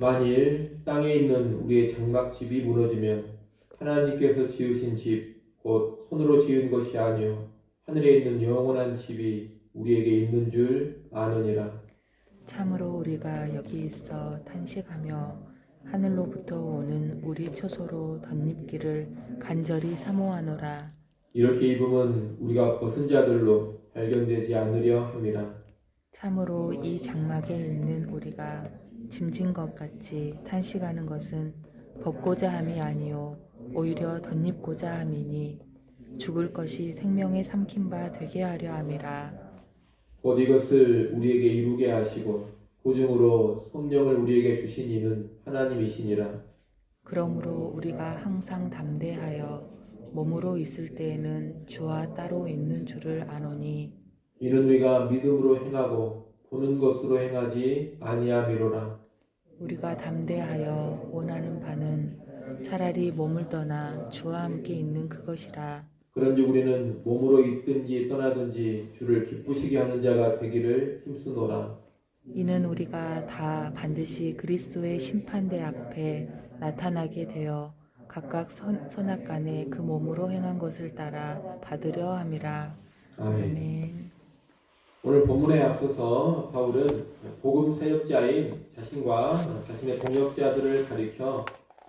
만일 땅에 있는 우리의 장막집이 무너지면 하나님께서 지으신 집, 곧 손으로 지은 것이 아니요 하늘에 있는 영원한 집이 우리에게 있는 줄 아느니라. 참으로 우리가 여기 있어 탄식하며 하늘로부터 오는 우리 처소로 덧입기를 간절히 사모하노라. 이렇게 입으면 우리가 벗은 자들로 발견되지 않으려 함이라. 참으로 이 장막에 있는 우리가 짐진 것 같이 탄식하는 것은 벗고자 함이 아니요 오히려 덧입고자 함이니 죽을 것이 생명에 삼킨 바 되게 하려 함이라. 곧 이것을 우리에게 이루게 하시고 보증으로 성령을 우리에게 주신 이는 하나님이시니라. 그러므로 우리가 항상 담대하여 몸으로 있을 때에는 주와 따로 있는 줄을 아노니 이는 우리가 믿음으로 행하고 보는 것으로 행하지 아니함이로라. 우리가 담대하여 원하는 바는 차라리 몸을 떠나 주와 함께 있는 그것이라. 그런즉 우리는 몸으로 있든지 떠나든지 주를 기쁘시게 하는 자가 되기를 힘쓰노라. 이는 우리가 다 반드시 그리스도의 심판대 앞에 나타나게 되어 각각 선악간에 그 몸으로 행한 것을 따라 받으려 함이라. 아멘. 아멘. 오늘 본문에 앞서서 바울은 복음 사역자인 자신과 자신의 동역자들을 가리켜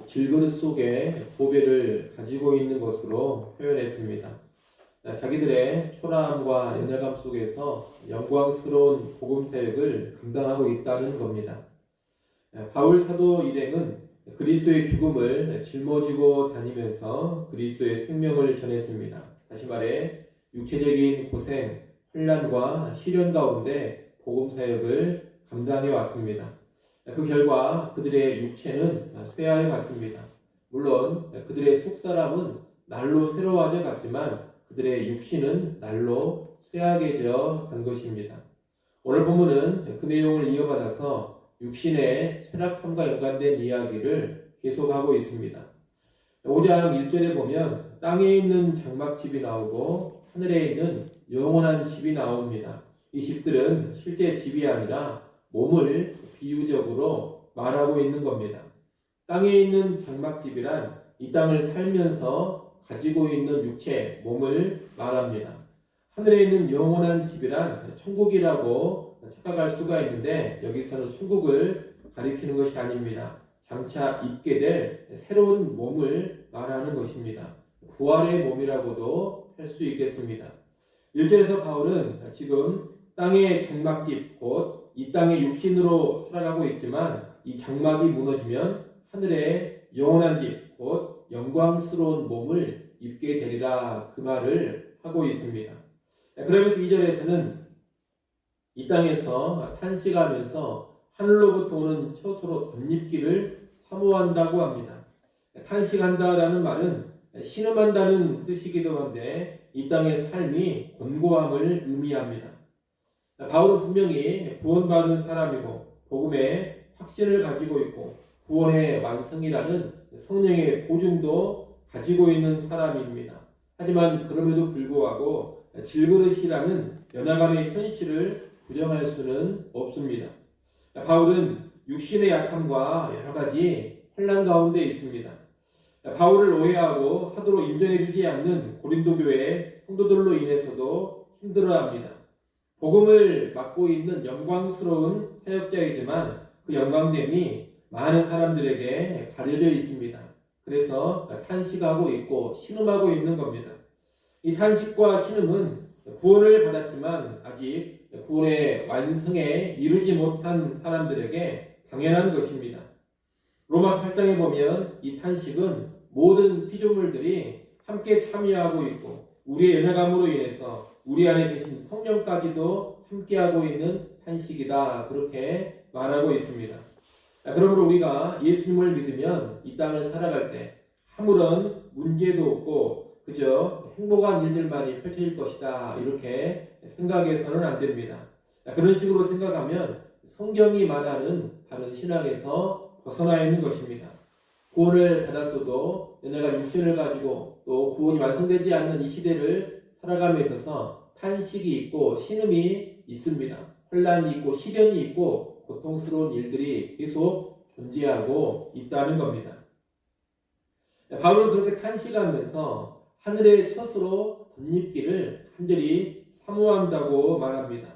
질그릇 속에 보배를 가지고 있는 것으로 표현했습니다. 자기들의 초라함과 연약함 속에서 영광스러운 복음 사역을 감당하고 있다는 겁니다. 바울 사도 일행은 그리스도의 죽음을 짊어지고 다니면서 그리스도의 생명을 전했습니다. 다시 말해 육체적인 고생, 환난과 시련 가운데 복음 사역을 감당해 왔습니다. 그 결과 그들의 육체는 쇠하여 갔습니다. 물론 그들의 속사람은 날로 새로워져 갔지만 그들의 육신은 날로 쇠하게져 간 것입니다. 오늘 본문은 그 내용을 이어받아서 육신의 쇠락함과 연관된 이야기를 계속하고 있습니다. 5장 1절에 보면 땅에 있는 장막집이 나오고 하늘에 있는 영원한 집이 나옵니다. 이 집들은 실제 집이 아니라 몸을 비유적으로 말하고 있는 겁니다. 땅에 있는 장막집이란 이 땅을 살면서 가지고 있는 육체, 몸을 말합니다. 하늘에 있는 영원한 집이란 천국이라고 착각할 수가 있는데 여기서는 천국을 가리키는 것이 아닙니다. 장차 입게 될 새로운 몸을 말하는 것입니다. 부활의 몸이라고도 할 수 있겠습니다. 1절에서 바울은 지금 땅의 장막집, 곧 이 땅의 육신으로 살아가고 있지만 이 장막이 무너지면 하늘의 영원한 집, 곧 영광스러운 몸을 입게 되리라 그 말을 하고 있습니다. 그러면서 2절에서는 이 땅에서 탄식하면서 하늘로부터 오는 처소로 덧입기를 사모한다고 합니다. 탄식한다라는 말은 신음한다는 뜻이기도 한데 이 땅의 삶이 곤고함을 의미합니다. 바울은 분명히 구원받은 사람이고 복음의 확신을 가지고 있고 구원의 완성이라는 성령의 보증도 가지고 있는 사람입니다. 하지만 그럼에도 불구하고 질그릇이라는 연약함의 현실을 부정할 수는 없습니다. 바울은 육신의 약함과 여러 가지 혼란 가운데 있습니다. 바울을 오해하고 사도로 인정해주지 않는 고린도 교회 성도들로 인해서도 힘들어합니다. 복음을 맡고 있는 영광스러운 사역자이지만 그 영광됨이 많은 사람들에게 가려져 있습니다. 그래서 탄식하고 있고 신음하고 있는 겁니다. 이 탄식과 신음은 구원을 받았지만 아직 구원의 완성에 이르지 못한 사람들에게 당연한 것입니다. 로마 8장에 보면 이 탄식은 모든 피조물들이 함께 참여하고 있고 우리의 연약함으로 인해서 우리 안에 계신 성령까지도 함께하고 있는 탄식이다. 그렇게 말하고 있습니다. 그러므로 우리가 예수님을 믿으면 이 땅을 살아갈 때 아무런 문제도 없고 그저 행복한 일들만이 펼쳐질 것이다. 이렇게 생각해서는 안 됩니다. 그런 식으로 생각하면 성경이 말하는 바른 신앙에서 벗어나 있는 것입니다. 구원을 받았어도 내가 육신을 가지고 또 구원이 완성되지 않는 이 시대를 살아감에 있어서 탄식이 있고 신음이 있습니다. 혼란이 있고 시련이 있고 고통스러운 일들이 계속 존재하고 있다는 겁니다. 바울은 그렇게 탄식하면서 하늘의 처소로 덧입기를 간절히 사모한다고 말합니다.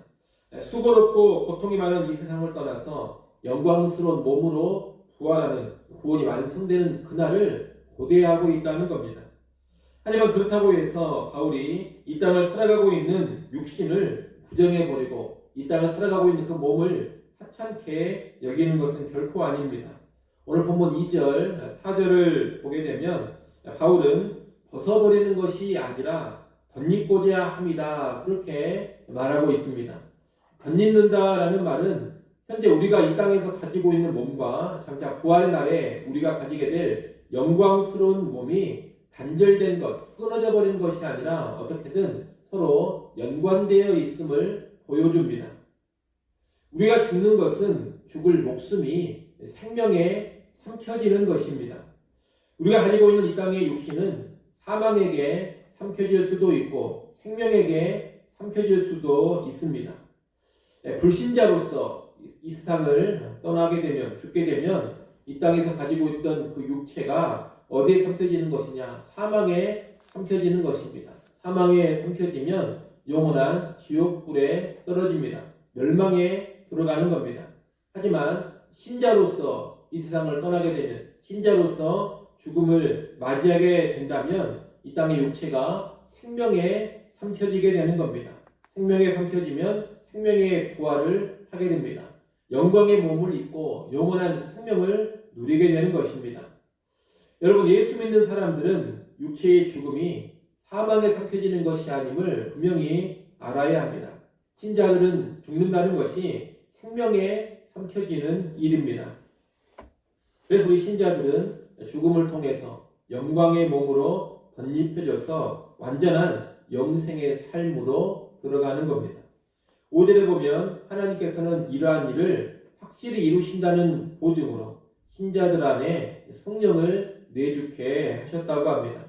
수고롭고 고통이 많은 이 세상을 떠나서 영광스러운 몸으로 부활하는 구원이 완성되는 그날을 고대하고 있다는 겁니다. 하지만 그렇다고 해서 바울이 이 땅을 살아가고 있는 육신을 부정해버리고 이 땅을 살아가고 있는 그 몸을 하찮게 여기는 것은 결코 아닙니다. 오늘 본문 2절, 4절을 보게 되면 바울은 벗어버리는 것이 아니라 덧입고자 합니다. 그렇게 말하고 있습니다. 덧입는다라는 말은 현재 우리가 이 땅에서 가지고 있는 몸과 장차 부활의 날에 우리가 가지게 될 영광스러운 몸이 단절된 것, 끊어져 버린 것이 아니라 어떻게든 서로 연관되어 있음을 보여줍니다. 우리가 죽는 것은 죽을 목숨이 생명에 삼켜지는 것입니다. 우리가 가지고 있는 이 땅의 육신은 사망에게 삼켜질 수도 있고 생명에게 삼켜질 수도 있습니다. 불신자로서 이 세상을 떠나게 되면, 죽게 되면 이 땅에서 가지고 있던 그 육체가 어디에 삼켜지는 것이냐? 사망에 삼켜지는 것입니다. 사망에 삼켜지면 영원한 지옥불에 떨어집니다. 멸망에 들어가는 겁니다. 하지만 신자로서 이 세상을 떠나게 되면, 신자로서 죽음을 맞이하게 된다면 이 땅의 육체가 생명에 삼켜지게 되는 겁니다. 생명에 삼켜지면 생명의 부활을 하게 됩니다. 영광의 몸을 입고 영원한 생명을 누리게 되는 것입니다. 여러분, 예수 믿는 사람들은 육체의 죽음이 사망에 삼켜지는 것이 아님을 분명히 알아야 합니다. 신자들은 죽는다는 것이 생명에 삼켜지는 일입니다. 그래서 우리 신자들은 죽음을 통해서 영광의 몸으로 덧입혀져서 완전한 영생의 삶으로 들어가는 겁니다. 5절에 보면 하나님께서는 이러한 일을 확실히 이루신다는 보증으로 신자들 안에 성령을 내주게 하셨다고 합니다.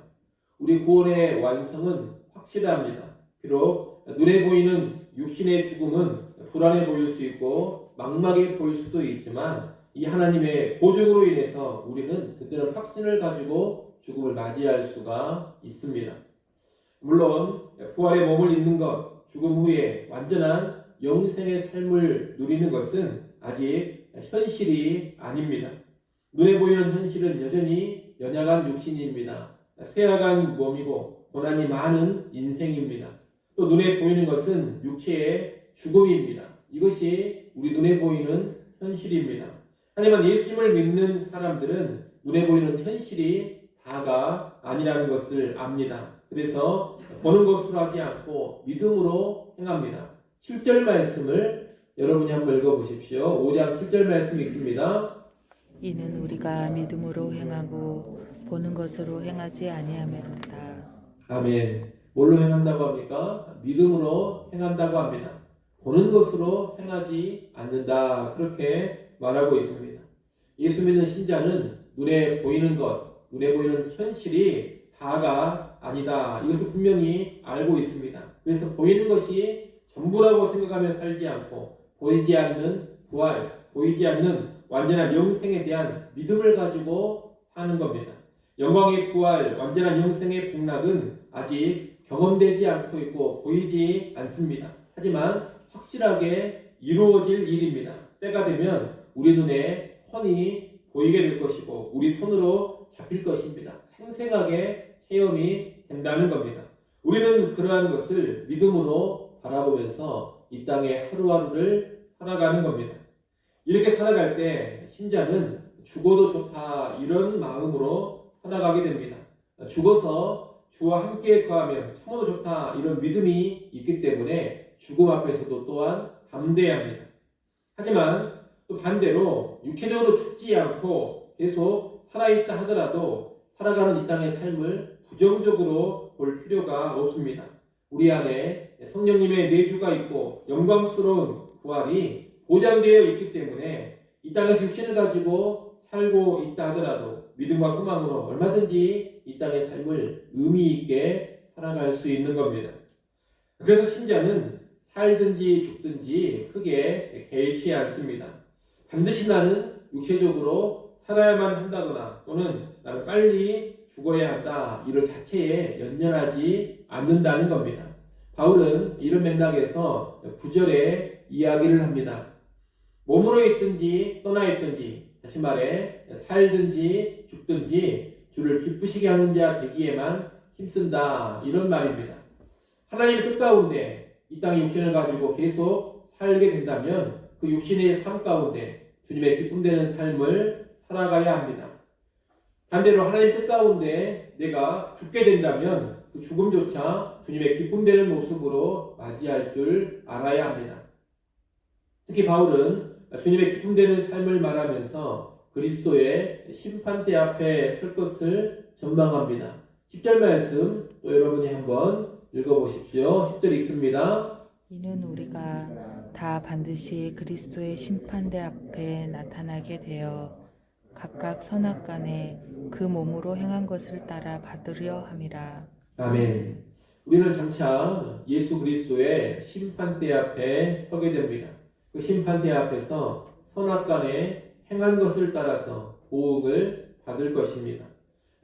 우리 구원의 완성은 확실합니다. 비록 눈에 보이는 육신의 죽음은 불안해 보일 수 있고 막막해 보일 수도 있지만 이 하나님의 보증으로 인해서 우리는 그들은 확신을 가지고 죽음을 맞이할 수가 있습니다. 물론 부활의 몸을 입는 것, 죽음 후에 완전한 영생의 삶을 누리는 것은 아직 현실이 아닙니다. 눈에 보이는 현실은 여전히 연약한 육신입니다. 쇠약한 몸이고 고난이 많은 인생입니다. 또 눈에 보이는 것은 육체의 죽음입니다. 이것이 우리 눈에 보이는 현실입니다. 하지만 예수님을 믿는 사람들은 눈에 보이는 현실이 다가 아니라는 것을 압니다. 그래서 보는 것으로 하지 않고 믿음으로 행합니다. 7절 말씀을 여러분이 한번 읽어보십시오. 5장 7절 말씀 읽습니다. 이는 우리가 믿음으로 행하고 보는 것으로 행하지 아니하매로다. 아멘. 뭘로 행한다고 합니까? 믿음으로 행한다고 합니다. 보는 것으로 행하지 않는다. 그렇게 말하고 있습니다. 예수 믿는 신자는 눈에 보이는 것, 눈에 보이는 현실이 다가 아니다. 이것을 분명히 알고 있습니다. 그래서 보이는 것이 전부라고 생각하며 살지 않고 보이지 않는 부활, 보이지 않는 완전한 영생에 대한 믿음을 가지고 사는 겁니다. 영광의 부활, 완전한 영생의 복락은 아직 경험되지 않고 있고 보이지 않습니다. 하지만 확실하게 이루어질 일입니다. 때가 되면 우리 눈에 훤히 보이게 될 것이고 우리 손으로 잡힐 것입니다. 생생하게 체험이 된다는 겁니다. 우리는 그러한 것을 믿음으로 바라보면서 이 땅의 하루하루를 살아가는 겁니다. 이렇게 살아갈 때 신자는 죽어도 좋다 이런 마음으로 살아가게 됩니다. 죽어서 주와 함께 거하면 참으로 좋다 이런 믿음이 있기 때문에 죽음 앞에서도 또한 담대해야 합니다. 하지만 또 반대로 육체적으로 죽지 않고 계속 살아있다 하더라도 살아가는 이 땅의 삶을 부정적으로 볼 필요가 없습니다. 우리 안에 성령님의 내주가 있고 영광스러운 부활이 보장되어 있기 때문에 이 땅에서 육신을 가지고 살고 있다 하더라도 믿음과 소망으로 얼마든지 이 땅의 삶을 의미 있게 살아갈 수 있는 겁니다. 그래서 신자는 살든지 죽든지 크게 개의치 않습니다. 반드시 나는 육체적으로 살아야만 한다거나 또는 나는 빨리 죽어야 한다 이런 자체에 연연하지 않는다는 겁니다. 바울은 이런 맥락에서 9절에 이야기를 합니다. 몸으로 있든지 떠나 있든지 다시 말해 살든지 죽든지 주를 기쁘시게 하는 자 되기에만 힘쓴다 이런 말입니다. 하나님의 뜻 가운데 이 땅의 육신을 가지고 계속 살게 된다면 그 육신의 삶 가운데 주님의 기쁨되는 삶을 살아가야 합니다. 반대로 하나님의 뜻 가운데 내가 죽게 된다면 그 죽음조차 주님의 기쁨되는 모습으로 맞이할 줄 알아야 합니다. 특히 바울은 주님의 기쁨되는 삶을 말하면서 그리스도의 심판대 앞에 설 것을 전망합니다. 10절 말씀 또 여러분이 한번 읽어보십시오. 10절 읽습니다. 이는 우리가 다 반드시 그리스도의 심판대 앞에 나타나게 되어 각각 선악간에 그 몸으로 행한 것을 따라 받으려 함이라. 아멘. 우리는 장차 예수 그리스도의 심판대 앞에 서게 됩니다. 그 심판대 앞에서 선악간에 행한 것을 따라서 보응을 받을 것입니다.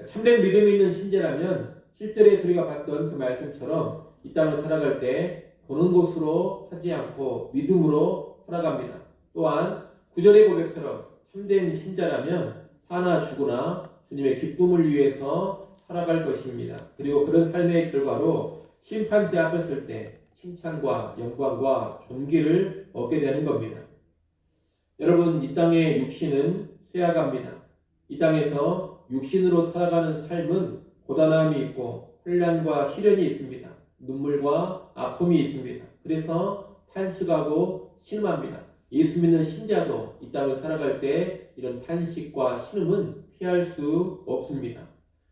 참된 믿음이 있는 신자라면 7절에 우리가 봤던 그 말씀처럼 이 땅을 살아갈 때 보는 것으로 하지 않고 믿음으로 살아갑니다. 또한 9절의 고백처럼 참된 신자라면 사나 죽으나 주님의 기쁨을 위해서 살아갈 것입니다. 그리고 그런 삶의 결과로 심판대 앞에 설 때 칭찬과 영광과 존귀를 얻게 되는 겁니다. 여러분, 이 땅의 육신은 쇠약합니다. 이 땅에서 육신으로 살아가는 삶은 고단함이 있고 혼란과 시련이 있습니다. 눈물과 아픔이 있습니다. 그래서 탄식하고 신음합니다. 예수 믿는 신자도 이 땅을 살아갈 때 이런 탄식과 신음은 피할 수 없습니다.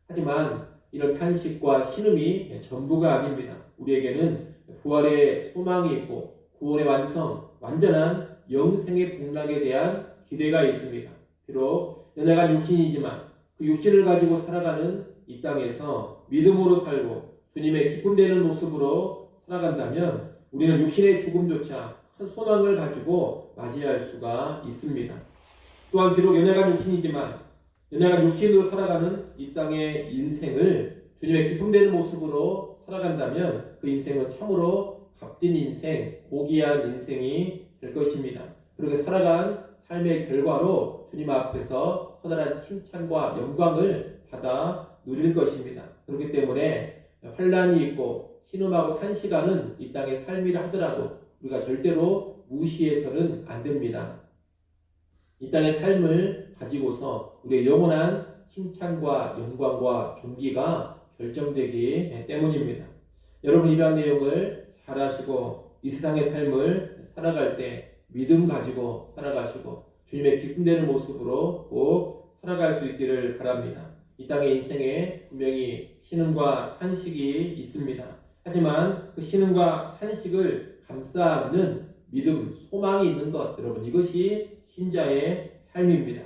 하지만 이런 탄식과 신음이 전부가 아닙니다. 우리에게는 부활의 소망이 있고 구원의 완성, 완전한 영생의 복락에 대한 기대가 있습니다. 비록 연약한 육신이지만 그 육신을 가지고 살아가는 이 땅에서 믿음으로 살고 주님의 기쁨되는 모습으로 살아간다면 우리는 육신의 죽음조차 큰 소망을 가지고 맞이할 수가 있습니다. 또한 비록 연약한 육신이지만 연약한 육신으로 살아가는 이 땅의 인생을 주님의 기쁨되는 모습으로 살아간다면 그 인생은 참으로 값진 인생, 고귀한 인생이 될 것입니다. 그렇게 살아간 삶의 결과로 주님 앞에서 커다란 칭찬과 영광을 받아 누릴 것입니다. 그렇기 때문에 환란이 있고 신음하고 탄식하는 이 땅의 삶이라 하더라도 우리가 절대로 무시해서는 안 됩니다. 이 땅의 삶을 가지고서 우리의 영원한 칭찬과 영광과 존귀가 결정되기 때문입니다. 여러분, 이러한 내용을 잘 아시고 이 세상의 삶을 살아갈 때 믿음 가지고 살아가시고 주님의 기쁨되는 모습으로 꼭 살아갈 수 있기를 바랍니다. 이 땅의 인생에 분명히 신음과 탄식이 있습니다. 하지만 그 신음과 탄식을 감싸 안는 믿음, 소망이 있는 것, 여러분, 이것이 신자의 삶입니다.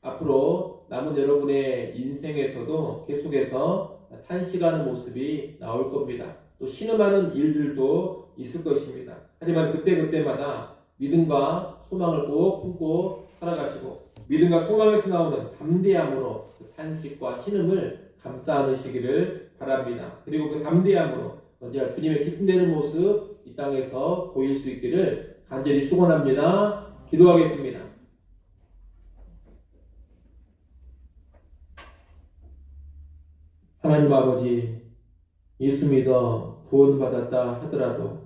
앞으로 남은 여러분의 인생에서도 계속해서 탄식하는 모습이 나올 겁니다. 또 신음하는 일들도 있을 것입니다. 하지만 그때마다 믿음과 소망을 꼭 품고 살아가시고 믿음과 소망에서 나오는 담대함으로 그 탄식과 신음을 감싸 안으시기를 바랍니다. 그리고 그 담대함으로 언제나 주님의 기쁨되는 모습 이 땅에서 보일 수 있기를 간절히 축원합니다. 기도하겠습니다. 하나님 아버지, 예수 믿어 구원받았다 하더라도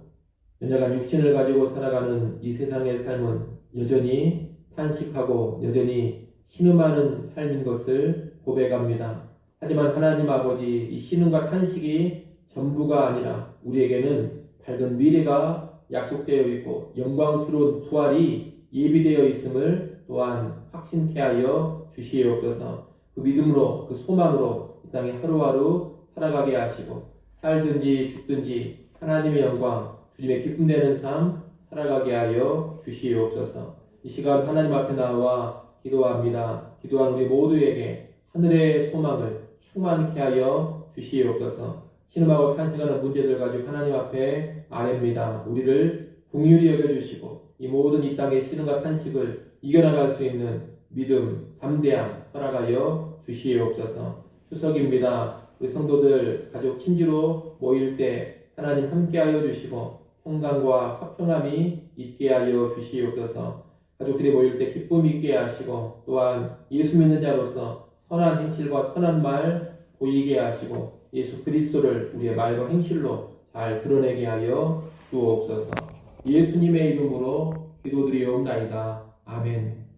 연약한 육신을 가지고 살아가는 이 세상의 삶은 여전히 탄식하고 여전히 신음하는 삶인 것을 고백합니다. 하지만 하나님 아버지, 이 신음과 탄식이 전부가 아니라 우리에게는 밝은 미래가 약속되어 있고 영광스러운 부활이 예비되어 있음을 또한 확신케 하여 주시옵소서. 그 믿음으로, 그 소망으로 이 땅에 하루하루 살아가게 하시고 살든지 죽든지 하나님의 영광, 주님의 기쁨되는 삶 살아가게 하여 주시옵소서. 이 시간 하나님 앞에 나와 기도합니다. 기도한 우리 모두에게 하늘의 소망을 충만케 하여 주시옵소서. 신음하고 탄식하는 문제들 가지고 하나님 앞에 아뢰입니다. 우리를 긍휼히 여겨주시고 이 모든 이 땅의 신음과 탄식을 이겨나갈 수 있는 믿음, 담대함 허락하여 주시옵소서. 추석입니다. 우리 성도들 가족 친지로 모일 때 하나님 함께하여 주시고 평강과 화평함이 있게 하여 주시옵소서. 가족들이 모일 때 기쁨 있게 하시고 또한 예수 믿는 자로서 선한 행실과 선한 말 보이게 하시고 예수 그리스도를 우리의 말과 행실로 잘 드러내게 하여 주옵소서. 예수님의 이름으로 기도드리옵나이다. 아멘.